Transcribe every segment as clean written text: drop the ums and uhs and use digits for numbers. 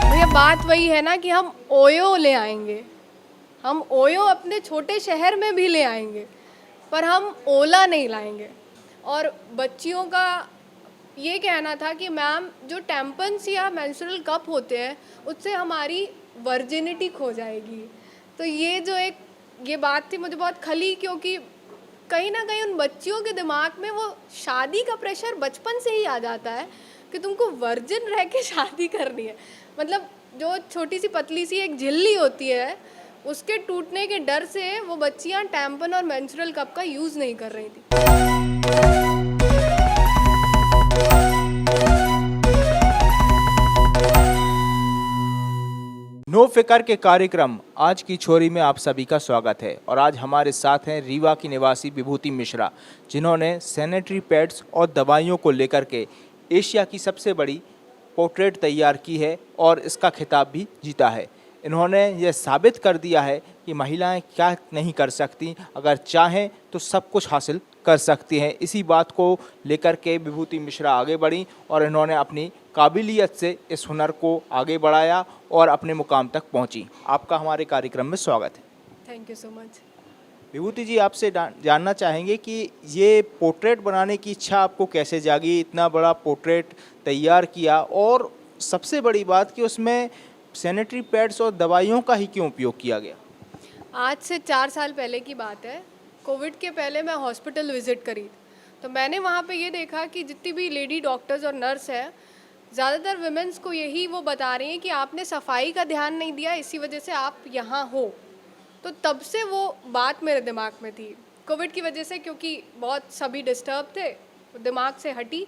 भैया बात वही है ना कि हम ओयो ले आएंगे, हम ओयो अपने छोटे शहर में भी ले आएंगे, पर हम ओला नहीं लाएंगे। और बच्चियों का ये कहना था कि मैम जो टैम्पन्स या मेंस्ट्रुअल कप होते हैं उससे हमारी वर्जिनिटी खो जाएगी। तो ये जो ये बात थी मुझे बहुत खली, क्योंकि कहीं ना कहीं उन बच्चियों के दिमाग में वो शादी का प्रेशर बचपन से ही आ जाता है कि तुमको वर्जिन रह के शादी करनी है। मतलब जो छोटी सी पतली सी एक झिल्ली होती है उसके टूटने के डर से वो बच्चियां टैम्पन और मेंस्ट्रुअल कप का यूज़ नहीं कर रही थी। नो फिकर के कार्यक्रम आज की छोरी में आप सभी का स्वागत है। और आज हमारे साथ हैं रीवा की निवासी विभूति मिश्रा, जिन्होंने सैनिटरी पैड्स और दवाइयों को लेकर के एशिया की सबसे बड़ी पोर्ट्रेट तैयार की है और इसका खिताब भी जीता है। इन्होंने यह साबित कर दिया है कि महिलाएं क्या नहीं कर सकती, अगर चाहें तो सब कुछ हासिल कर सकती हैं। इसी बात को लेकर के विभूति मिश्रा आगे बढ़ी और इन्होंने अपनी काबिलियत से इस हुनर को आगे बढ़ाया और अपने मुकाम तक पहुंची। आपका हमारे कार्यक्रम में स्वागत है। Thank you so much. Vibhuti ji, आपसे जानना चाहेंगे कि ये पोर्ट्रेट बनाने की इच्छा आपको कैसे जागी, इतना बड़ा पोर्ट्रेट तैयार किया, और सबसे बड़ी बात कि उसमें सैनिटरी पैड्स और दवाइयों का ही क्यों उपयोग किया गया? आज से 4 साल पहले की बात है। कोविड के पहले मैं हॉस्पिटल विज़िट करी, तो मैंने वहाँ पे ये देखा कि जितनी भी लेडी डॉक्टर्स और नर्स हैं, ज़्यादातर वुमेन्स को यही वो बता रही हैं कि आपने सफाई का ध्यान नहीं दिया, इसी वजह से आप यहाँ हो। तो तब से वो बात मेरे दिमाग में थी। कोविड की वजह से क्योंकि बहुत सभी डिस्टर्ब थे, दिमाग से हटी।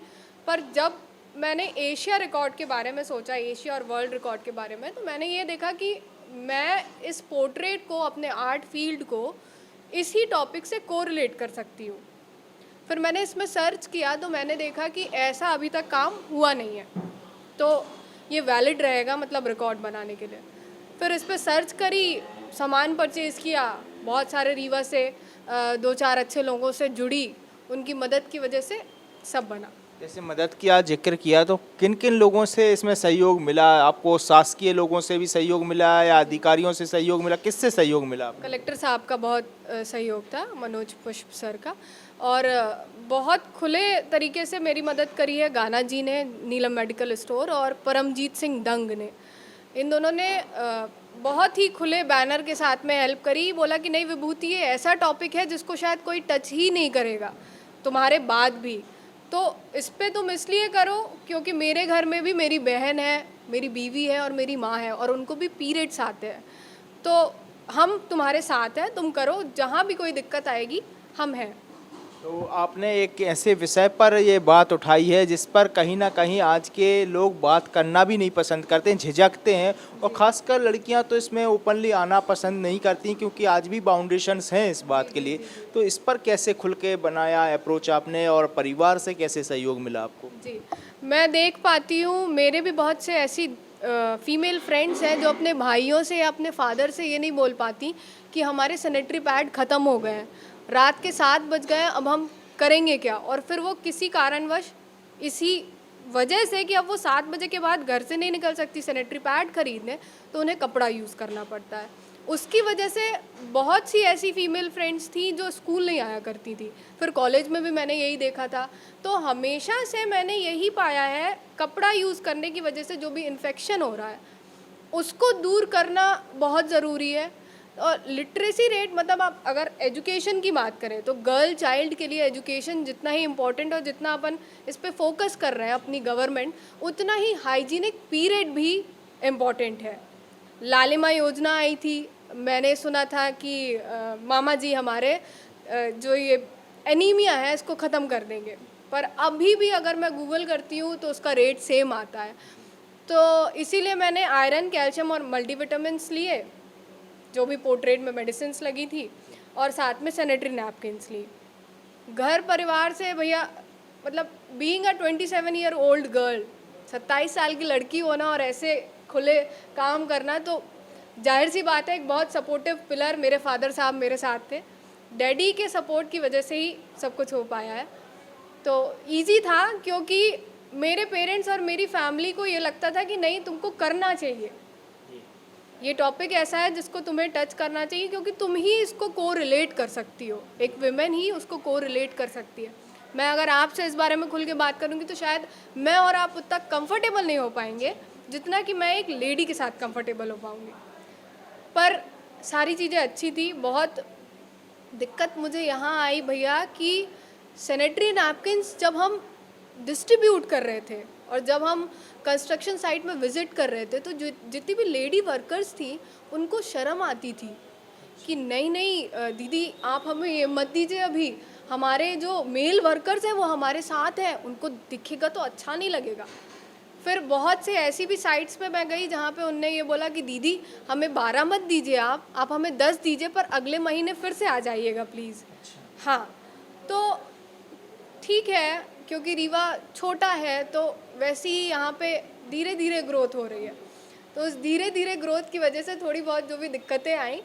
पर जब मैंने एशिया रिकॉर्ड के बारे में सोचा, एशिया और वर्ल्ड रिकॉर्ड के बारे में, तो मैंने ये देखा कि मैं इस पोर्ट्रेट को, अपने आर्ट फील्ड को इसी टॉपिक से कोरिलेट कर सकती हूँ। फिर मैंने इसमें सर्च किया तो मैंने देखा कि ऐसा अभी तक काम हुआ नहीं है, तो ये वैलिड रहेगा मतलब रिकॉर्ड बनाने के लिए। फिर इस पर सर्च करी, सामान परचेज़ किया, बहुत सारे रीवा से 2-4 अच्छे लोगों से जुड़ी, उनकी मदद की वजह से सब बना। जैसे मदद किया, जिक्र किया, तो किन किन लोगों से इसमें सहयोग मिला आपको? शासकीय लोगों से भी सहयोग मिला या अधिकारियों से सहयोग मिला? किससे सहयोग मिला आपको? कलेक्टर साहब का बहुत सहयोग था, मनोज पुष्प सर का, और बहुत खुले तरीके से मेरी मदद करी है गाना जी ने, नीलम मेडिकल स्टोर, और परमजीत सिंह दंग ने। इन दोनों ने बहुत ही खुले बैनर के साथ में हेल्प करी। बोला कि नहीं विभूति, ये ऐसा टॉपिक है जिसको शायद कोई टच ही नहीं करेगा तुम्हारे बाद भी, तो इस पे तुम इसलिए करो क्योंकि मेरे घर में भी मेरी बहन है, मेरी बीवी है और मेरी माँ है, और उनको भी पीरियड्स आते हैं, तो हम तुम्हारे साथ हैं, तुम करो, जहाँ भी कोई दिक्कत आएगी हम हैं। तो आपने एक ऐसे विषय पर ये बात उठाई है जिस पर कहीं ना कहीं आज के लोग बात करना भी नहीं पसंद करते हैं, झिझकते हैं, और ख़ासकर लड़कियां तो इसमें ओपनली आना पसंद नहीं करती क्योंकि आज भी बाउंडेशंस हैं इस बात के लिए। तो इस पर कैसे खुल के बनाया अप्रोच आपने, और परिवार से कैसे सहयोग मिला आपको? जी, मैं देख पाती हूँ, मेरे भी बहुत से ऐसी फीमेल फ्रेंड्स हैं जो अपने भाइयों से या अपने फादर से ये नहीं बोल पाती कि हमारे सैनिटरी पैड ख़त्म हो गए हैं, रात के 7 बज गए हैं, अब हम करेंगे क्या। और फिर वो किसी कारणवश, इसी वजह से कि अब वो 7 बजे के बाद घर से नहीं निकल सकती सैनिटरी पैड खरीदने, तो उन्हें कपड़ा यूज़ करना पड़ता है। उसकी वजह से बहुत सी ऐसी फीमेल फ्रेंड्स थी जो स्कूल नहीं आया करती थी। फिर कॉलेज में भी मैंने यही देखा था। तो हमेशा से मैंने यही पाया है, कपड़ा यूज़ करने की वजह से जो भी इन्फेक्शन हो रहा है उसको दूर करना बहुत ज़रूरी है। और लिटरेसी रेट, मतलब आप अगर एजुकेशन की बात करें तो गर्ल चाइल्ड के लिए एजुकेशन जितना ही इम्पोर्टेंट, और जितना अपन इस पर फोकस कर रहे हैं अपनी गवर्नमेंट, उतना ही हाइजीनिक पीरियड भी इम्पॉर्टेंट है। लालिमा योजना आई थी, मैंने सुना था कि मामा जी हमारे जो ये एनीमिया है इसको ख़त्म कर देंगे, पर अभी भी अगर मैं गूगल करती हूँ तो उसका रेट सेम आता है। तो इसीलिए मैंने आयरन, कैल्शियम और मल्टीविटामिन्स लिए, जो भी पोर्ट्रेट में मेडिसिन्स लगी थी, और साथ में सैनिटरी नैपकिन्स ली। घर परिवार से भैया, मतलब being a 27 year old girl, 27 साल की लड़की होना और ऐसे खुले काम करना, तो जाहिर सी बात है एक बहुत सपोर्टिव पिलर मेरे फादर साहब मेरे साथ थे। डैडी के सपोर्ट की वजह से ही सब कुछ हो पाया है। तो ईजी था क्योंकि मेरे पेरेंट्स और मेरी फैमिली को ये लगता था कि नहीं, तुमको करना चाहिए, ये टॉपिक ऐसा है जिसको तुम्हें टच करना चाहिए, क्योंकि तुम ही इसको को रिलेट कर सकती हो, एक विमेन ही उसको को रिलेट कर सकती है। मैं अगर आपसे इस बारे में खुल के बात करूँगी तो शायद मैं और आप उतना कंफर्टेबल नहीं हो पाएंगे जितना कि मैं एक लेडी के साथ कंफर्टेबल हो पाऊँगी। पर सारी चीज़ें अच्छी थी। बहुत दिक्कत मुझे यहाँ आई भैया कि सैनिटरी नैपकिन्स जब हम डिस्ट्रीब्यूट कर रहे थे और जब हम कंस्ट्रक्शन साइट में विज़िट कर रहे थे तो जितनी भी लेडी वर्कर्स थी उनको शर्म आती थी कि नहीं नहीं दीदी आप हमें ये मत दीजिए, अभी हमारे जो मेल वर्कर्स हैं वो हमारे साथ हैं, उनको दिखेगा तो अच्छा नहीं लगेगा। फिर बहुत से ऐसी भी साइट्स पे मैं गई जहाँ पे उनने ये बोला कि दीदी हमें 12 मत दीजिए, आप हमें 10 दीजिए, पर अगले महीने फिर से आ जाइएगा प्लीज़। हाँ, तो ठीक है, क्योंकि रीवा छोटा है तो वैसे ही यहाँ पे धीरे धीरे ग्रोथ हो रही है, तो उस धीरे धीरे ग्रोथ की वजह से थोड़ी बहुत जो भी दिक्कतें आई,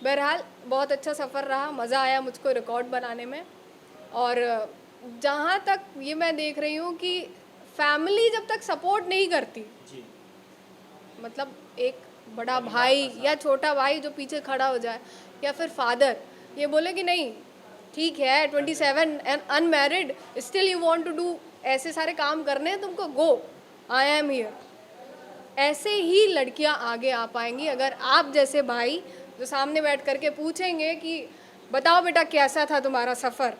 बहरहाल बहुत अच्छा सफ़र रहा, मज़ा आया मुझको रिकॉर्ड बनाने में। और जहाँ तक ये मैं देख रही हूँ कि फैमिली जब तक सपोर्ट नहीं करती, मतलब एक बड़ा भाई या छोटा भाई जो पीछे खड़ा हो जाए, या फिर फादर ये बोले कि नहीं ठीक है 27 and unmarried still you want to do, ऐसे सारे काम करने हैं तुमको, गो आई एम हियर, ऐसे ही लड़कियां आगे आ पाएंगी। अगर आप जैसे भाई जो सामने बैठ करके पूछेंगे कि बताओ बेटा कैसा था तुम्हारा सफ़र,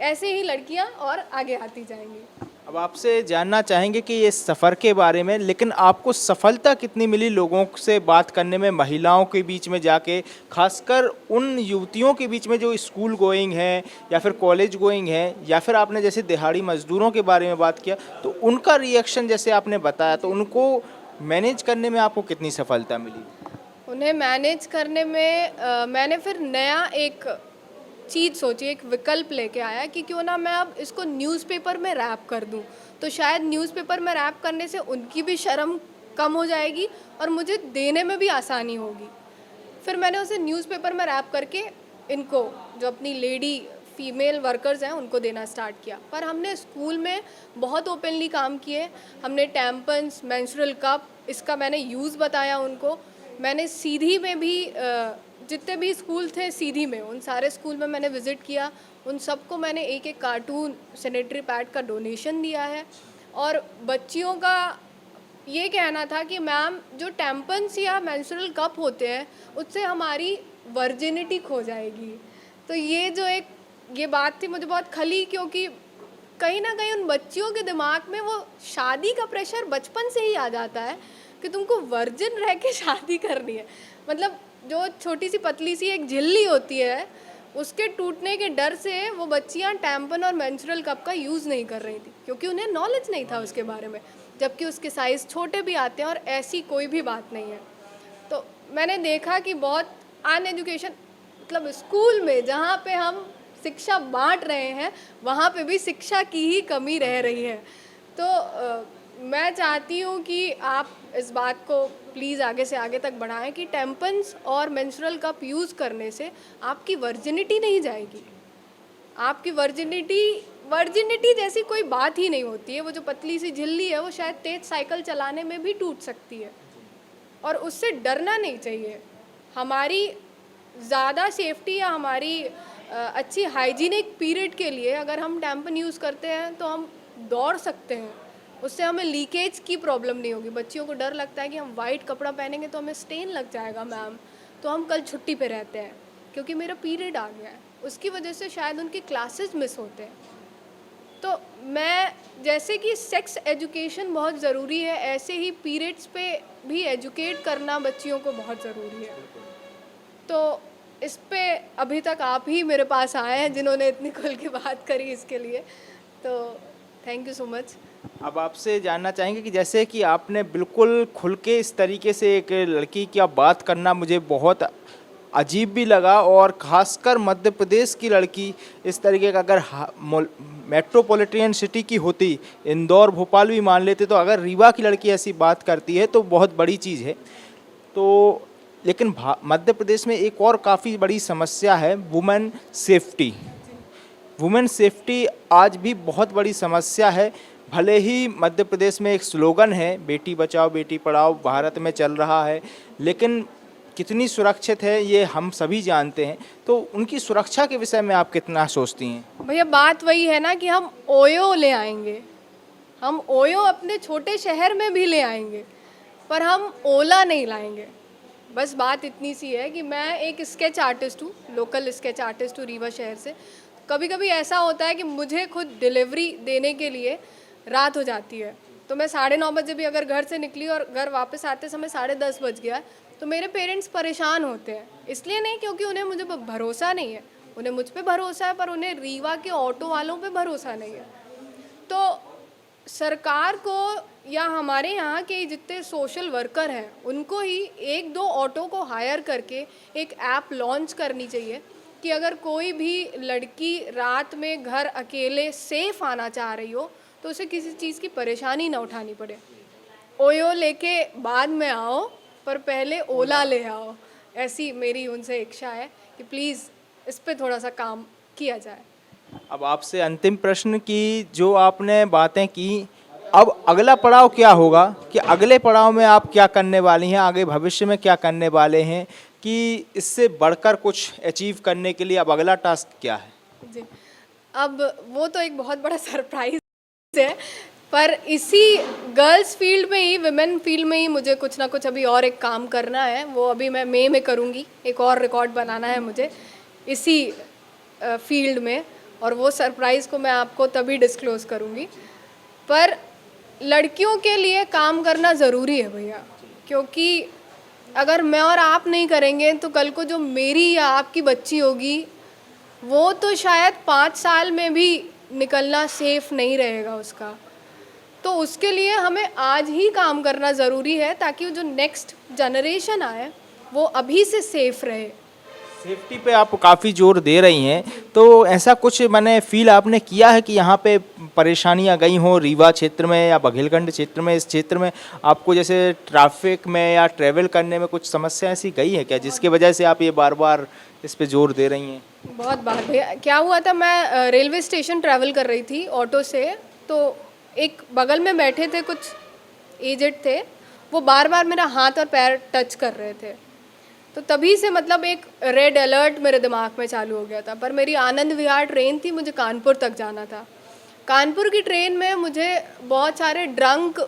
ऐसे ही लड़कियां और आगे आती जाएंगी। अब आपसे जानना चाहेंगे कि ये सफ़र के बारे में, लेकिन आपको सफलता कितनी मिली लोगों से बात करने में, महिलाओं के बीच में जाके, खासकर उन युवतियों के बीच में जो स्कूल गोइंग हैं या फिर कॉलेज गोइंग हैं, या फिर आपने जैसे दिहाड़ी मजदूरों के बारे में बात किया तो उनका रिएक्शन जैसे आपने बताया, तो उनको मैनेज करने में आपको कितनी सफलता मिली? उन्हें मैनेज करने में मैंने फिर नया एक चीज़ सोची, एक विकल्प लेके आया कि क्यों ना मैं अब इसको न्यूज़पेपर में रैप कर दूं, तो शायद न्यूज़पेपर में रैप करने से उनकी भी शर्म कम हो जाएगी और मुझे देने में भी आसानी होगी। फिर मैंने उसे न्यूज़पेपर में रैप करके इनको, जो अपनी लेडी फीमेल वर्कर्स हैं, उनको देना स्टार्ट किया। पर हमने स्कूल में बहुत ओपनली काम किए, हमने टैम्पन्स, मेंस्ट्रुअल कप, इसका मैंने यूज़ बताया उनको। मैंने सीधी में भी जितने भी स्कूल थे सीधी में, उन सारे स्कूल में मैंने विज़िट किया, उन सबको मैंने एक एक कार्टून सैनिटरी पैड का डोनेशन दिया है। और बच्चियों का ये कहना था कि मैम जो टैम्पन्स या मेंस्ट्रुअल कप होते हैं उससे हमारी वर्जिनिटी खो जाएगी। तो ये जो एक ये बात थी मुझे बहुत खली, क्योंकि कहीं ना कहीं उन बच्चियों के दिमाग में वो शादी का प्रेशर बचपन से ही आ जाता है कि तुमको वर्जिन रह के शादी करनी है। मतलब जो छोटी सी पतली सी एक झिल्ली होती है, उसके टूटने के डर से वो बच्चियां टैम्पन और मेंस्ट्रुअल कप का यूज़ नहीं कर रही थी, क्योंकि उन्हें नॉलेज नहीं था उसके बारे में, जबकि उसके साइज़ छोटे भी आते हैं और ऐसी कोई भी बात नहीं है। तो मैंने देखा कि बहुत अनएजुकेशन, मतलब स्कूल में जहाँ पे हम शिक्षा बांट रहे हैं वहाँ पे भी शिक्षा की ही कमी रह रही है। तो मैं चाहती हूँ कि आप इस बात को प्लीज़ आगे से आगे तक बढ़ाएं कि टैम्पन्स और मेंस्ट्रुअल कप यूज़ करने से आपकी वर्जिनिटी नहीं जाएगी। आपकी वर्जिनिटी जैसी कोई बात ही नहीं होती है। वो जो पतली सी झिल्ली है वो शायद तेज़ साइकिल चलाने में भी टूट सकती है, और उससे डरना नहीं चाहिए। हमारी ज़्यादा सेफ्टी या हमारी अच्छी हाइजीनिक पीरियड के लिए अगर हम टैम्पन यूज़ करते हैं तो हम दौड़ सकते हैं, उससे हमें लीकेज की प्रॉब्लम नहीं होगी। बच्चियों को डर लगता है कि हम वाइट कपड़ा पहनेंगे तो हमें स्टेन लग जाएगा मैम, तो हम कल छुट्टी पे रहते हैं क्योंकि मेरा पीरियड आ गया है, उसकी वजह से शायद उनके क्लासेस मिस होते हैं। तो मैं जैसे कि सेक्स एजुकेशन बहुत ज़रूरी है, ऐसे ही पीरियड्स पे भी एजुकेट करना बच्चियों को बहुत ज़रूरी है। तो इस पे अभी तक आप ही मेरे पास आए हैं जिन्होंने इतनी खुल के बात करी, इसके लिए तो थैंक यू सो मच। अब आपसे जानना चाहेंगे कि जैसे कि आपने बिल्कुल खुल के इस तरीके से एक लड़की की आप बात करना मुझे बहुत अजीब भी लगा, और ख़ासकर मध्य प्रदेश की लड़की इस तरीके का अगर मेट्रोपॉलिटन सिटी की होती, इंदौर भोपाल भी मान लेते, तो अगर रीवा की लड़की ऐसी बात करती है तो बहुत बड़ी चीज़ है। तो लेकिन मध्य प्रदेश में एक और काफ़ी बड़ी समस्या है, वुमेन सेफ्टी। वुमेन सेफ्टी आज भी बहुत बड़ी समस्या है। भले ही मध्य प्रदेश में एक स्लोगन है बेटी बचाओ बेटी पढ़ाओ भारत में चल रहा है, लेकिन कितनी सुरक्षित है ये हम सभी जानते हैं। तो उनकी सुरक्षा के विषय में आप कितना सोचती हैं? भैया बात वही है ना कि हम ओयो ले आएंगे, हम ओयो अपने छोटे शहर में भी ले आएंगे, पर हम ओला नहीं लाएंगे। बस बात इतनी सी है कि मैं एक स्केच आर्टिस्ट हूँ, लोकल स्केच आर्टिस्ट हूँ रीवा शहर से। कभी कभी ऐसा होता है कि मुझे खुद डिलीवरी देने के लिए रात हो जाती है, तो मैं 9:30 बजे भी अगर घर से निकली और घर वापस आते समय 10:30 बज गया, तो मेरे पेरेंट्स परेशान होते हैं। इसलिए नहीं क्योंकि उन्हें मुझे भरोसा नहीं है, उन्हें मुझ पे भरोसा है, पर उन्हें रीवा के ऑटो वालों पे भरोसा नहीं है। तो सरकार को या हमारे यहाँ के जितने सोशल वर्कर हैं उनको ही 1-2 ऑटो को हायर करके एक ऐप लॉन्च करनी चाहिए कि अगर कोई भी लड़की रात में घर अकेले सेफ आना चाह रही हो तो उसे किसी चीज़ की परेशानी ना उठानी पड़े। ओयो लेके बाद में आओ, पर पहले ओला ले आओ, ऐसी मेरी उनसे इच्छा है कि प्लीज़ इस पे थोड़ा सा काम किया जाए। अब आपसे अंतिम प्रश्न की जो आपने बातें की, अब अगला पड़ाव क्या होगा कि अगले पड़ाव में आप क्या करने वाली हैं, आगे भविष्य में क्या करने वाले हैं, कि इससे बढ़कर कुछ अचीव करने के लिए अब अगला टास्क क्या है? जी, अब वो तो एक बहुत बड़ा सरप्राइज है, पर इसी गर्ल्स फील्ड में ही, विमेन फील्ड में ही मुझे कुछ ना कुछ अभी और एक काम करना है। वो अभी मैं मई में करूँगी, एक और रिकॉर्ड बनाना है मुझे इसी फील्ड में, और वो सरप्राइज़ को मैं आपको तभी डिस्क्लोज़ करूँगी। पर लड़कियों के लिए काम करना ज़रूरी है भैया, क्योंकि अगर मैं और आप नहीं करेंगे तो कल को जो मेरी या आपकी बच्ची होगी वो तो शायद 5 साल में भी निकलना सेफ नहीं रहेगा उसका। तो उसके लिए हमें आज ही काम करना ज़रूरी है ताकि जो नेक्स्ट जनरेशन आए वो अभी से सेफ रहे। सेफ्टी पे आप काफ़ी जोर दे रही हैं, तो ऐसा कुछ मैंने फील आपने किया है कि यहाँ पे परेशानियाँ गई हों रीवा क्षेत्र में या बघेलखंड क्षेत्र में, इस क्षेत्र में आपको जैसे ट्रैफिक में या ट्रैवल करने में कुछ समस्या ऐसी गई है क्या जिसकी वजह से आप ये बार बार इस पे जोर दे रही हैं? बहुत बार भैया, क्या हुआ था, मैं रेलवे स्टेशन ट्रैवल कर रही थी ऑटो से, तो एक बगल में बैठे थे कुछ एजेड थे, वो बार बार मेरा हाथ और पैर टच कर रहे थे। तो तभी से मतलब एक रेड अलर्ट मेरे दिमाग में चालू हो गया था। पर मेरी आनंद विहार ट्रेन थी, मुझे कानपुर तक जाना था। कानपुर की ट्रेन में मुझे बहुत सारे ड्रंक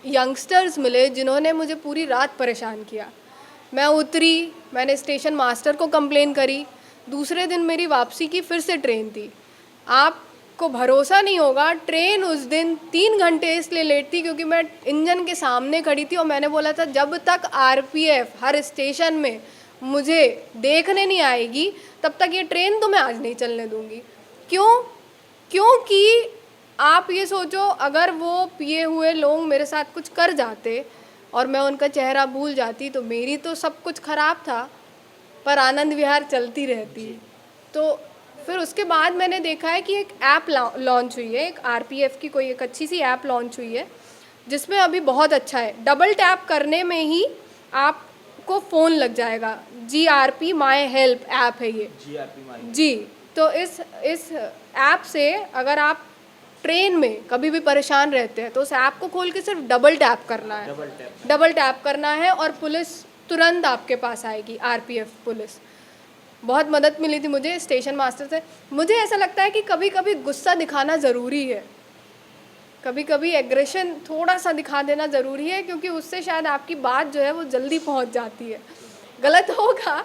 यंगस्टर्स मिले जिन्होंने मुझे पूरी रात परेशान किया। मैं उतरी, मैंने स्टेशन मास्टर को कंप्लेन करी, दूसरे दिन मेरी वापसी की फिर से ट्रेन थी। आपको भरोसा नहीं होगा, ट्रेन उस दिन 3 घंटे इसलिए लेट थी क्योंकि मैं इंजन के सामने खड़ी थी और मैंने बोला था जब तक आरपीएफ हर स्टेशन में मुझे देखने नहीं आएगी तब तक ये ट्रेन तो मैं आज नहीं चलने दूंगी। क्यों? क्योंकि आप ये सोचो, अगर वो पिए हुए लोग मेरे साथ कुछ कर जाते और मैं उनका चेहरा भूल जाती तो मेरी तो सब कुछ ख़राब था, पर आनंद विहार चलती रहती। तो फिर उसके बाद मैंने देखा है कि एक ऐप लॉन्च हुई है, एक आरपीएफ की कोई एक अच्छी सी ऐप लॉन्च हुई है जिसमें अभी बहुत अच्छा है, डबल टैप करने में ही आपको फ़ोन लग जाएगा। GRP माई हेल्प ऐप है ये। जी, तो इस ऐप से अगर आप ट्रेन में कभी भी परेशान रहते हैं तो उस ऐप को खोल के सिर्फ डबल टैप करना है, डबल टैप करना है और पुलिस तुरंत आपके पास आएगी, आरपीएफ पुलिस। बहुत मदद मिली थी मुझे स्टेशन मास्टर से। मुझे ऐसा लगता है कि कभी कभी गुस्सा दिखाना ज़रूरी है, कभी कभी एग्रेशन थोड़ा सा दिखा देना ज़रूरी है, क्योंकि उससे शायद आपकी बात जो है वो जल्दी पहुंच जाती है। गलत होगा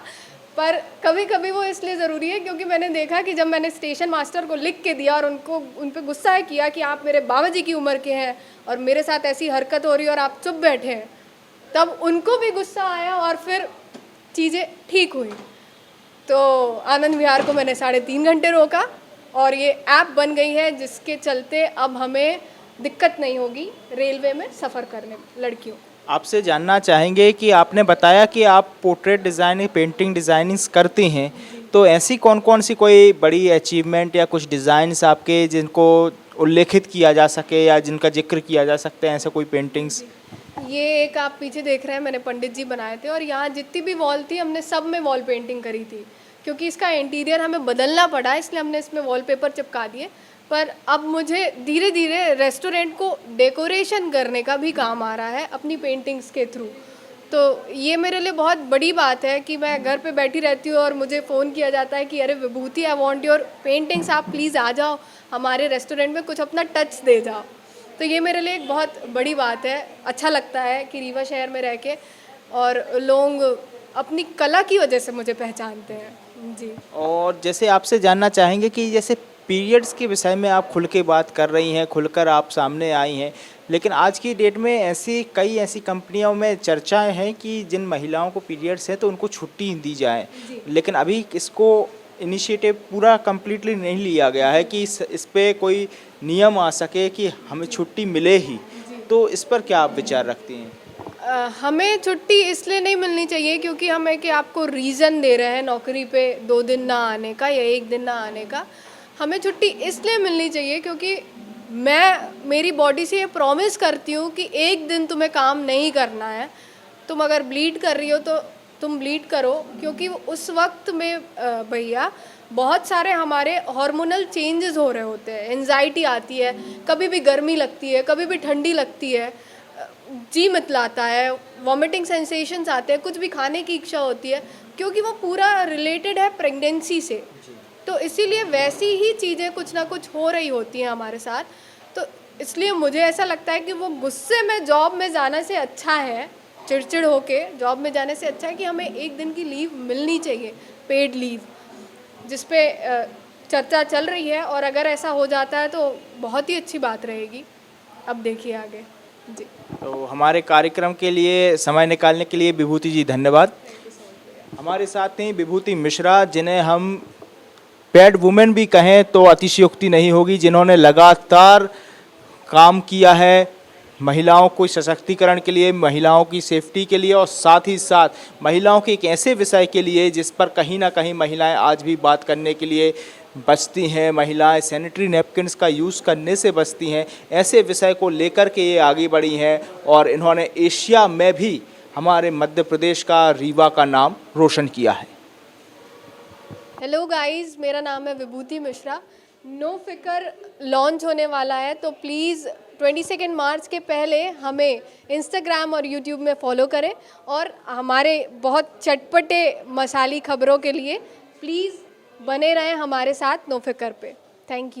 पर कभी कभी वो इसलिए ज़रूरी है क्योंकि मैंने देखा कि जब मैंने स्टेशन मास्टर को लिख के दिया और उन पे गुस्सा किया कि आप मेरे बाबा जी की उम्र के हैं और मेरे साथ ऐसी हरकत हो रही है और आप चुप बैठे हैं, तब उनको भी गुस्सा आया और फिर चीज़ें ठीक हुई। तो आनंद विहार को मैंने 3.5 घंटे रोका और ये ऐप बन गई है जिसके चलते अब हमें दिक्कत नहीं होगी रेलवे में सफ़र करने में लड़कियों। आपसे जानना चाहेंगे कि आपने बताया कि आप पोर्ट्रेट डिज़ाइनिंग, पेंटिंग डिज़ाइनिंग्स करती हैं, तो ऐसी कौन कौन सी कोई बड़ी अचीवमेंट या कुछ डिज़ाइंस आपके जिनको उल्लेखित किया जा सके या जिनका जिक्र किया जा सकता है, ऐसे कोई पेंटिंग्स? ये एक आप पीछे देख रहे हैं मैंने पंडित जी बनाए थे और यहाँ जितनी भी वॉल थी हमने सब में वॉल पेंटिंग करी थी, क्योंकि इसका इंटीरियर हमें बदलना पड़ा इसलिए हमने इसमें वॉलपेपर चिपका दिए। पर अब मुझे धीरे धीरे रेस्टोरेंट को डेकोरेशन करने का भी काम आ रहा है अपनी पेंटिंग्स के थ्रू। तो ये मेरे लिए बहुत बड़ी बात है कि मैं घर पे बैठी रहती हूँ और मुझे फ़ोन किया जाता है कि अरे विभूति, आई वांट योर पेंटिंग्स, आप प्लीज़ आ जाओ हमारे रेस्टोरेंट में, कुछ अपना टच दे जाओ। तो ये मेरे लिए एक बहुत बड़ी बात है। अच्छा लगता है कि रीवा शहर में रह के और लोग अपनी कला की वजह से मुझे पहचानते हैं। जी। और जैसे आपसे जानना चाहेंगे कि जैसे पीरियड्स के विषय में आप खुल के बात कर रही हैं, खुलकर आप सामने आई हैं, लेकिन आज की डेट में कई ऐसी कंपनियों में चर्चाएं हैं कि जिन महिलाओं को पीरियड्स हैं तो उनको छुट्टी दी जाए, लेकिन अभी इसको इनिशिएटिव पूरा कंप्लीटली नहीं लिया गया है कि इस पे कोई नियम आ सके कि हमें छुट्टी मिले ही। तो इस पर क्या आप विचार रखती हैं? हमें छुट्टी इसलिए नहीं मिलनी चाहिए क्योंकि हम है कि आपको रीज़न दे रहे हैं नौकरी पे 2 दिन ना आने का या 1 दिन ना आने का। हमें छुट्टी इसलिए मिलनी चाहिए क्योंकि मैं मेरी बॉडी से ये प्रॉमिस करती हूँ कि 1 दिन तुम्हें काम नहीं करना है। तुम अगर ब्लीड कर रही हो तो तुम ब्लीड करो, क्योंकि उस वक्त में भैया बहुत सारे हमारे हार्मोनल चेंजेस हो रहे होते हैं। एंजाइटी आती है, कभी भी गर्मी लगती है, कभी भी ठंडी लगती है, जी मितलाता है, वॉमिटिंग सेंसेशंस आते हैं, कुछ भी खाने की इच्छा होती है, क्योंकि वो पूरा रिलेटेड है प्रेगनेंसी से। तो इसीलिए वैसी ही चीज़ें कुछ ना कुछ हो रही होती हैं हमारे साथ। तो इसलिए मुझे ऐसा लगता है कि वो गुस्से में जॉब में जाने से अच्छा है, चिड़चिड़ होके जॉब में जाने से अच्छा है कि हमें 1 दिन की लीव मिलनी चाहिए, पेड लीव, जिस पे चर्चा चल रही है। और अगर ऐसा हो जाता है तो बहुत ही अच्छी बात रहेगी। अब देखिए आगे। जी। तो हमारे कार्यक्रम के लिए समय निकालने के लिए विभूति जी धन्यवाद। हमारे साथ हैं विभूति मिश्रा, जिन्हें हम पैड वुमेन भी कहें तो अतिशयोक्ति नहीं होगी, जिन्होंने लगातार काम किया है महिलाओं को सशक्तिकरण के लिए, महिलाओं की सेफ्टी के लिए और साथ ही साथ महिलाओं के एक ऐसे विषय के लिए जिस पर कहीं ना कहीं महिलाएं आज भी बात करने के लिए बचती हैं। महिलाएं सैनिटरी नैपकिन्स का यूज़ करने से बचती हैं। ऐसे विषय को लेकर के ये आगे बढ़ी हैं और इन्होंने एशिया में भी हमारे मध्य प्रदेश का, रीवा का नाम रोशन किया है। हेलो गाइस, मेरा नाम है विभूति मिश्रा। नो फिकर लॉन्च होने वाला है, तो प्लीज़ 22 मार्च के पहले हमें इंस्टाग्राम और यूट्यूब में फॉलो करें और हमारे बहुत चटपटे मसाली खबरों के लिए प्लीज़ बने रहें हमारे साथ नो फिकर पे। Thank you.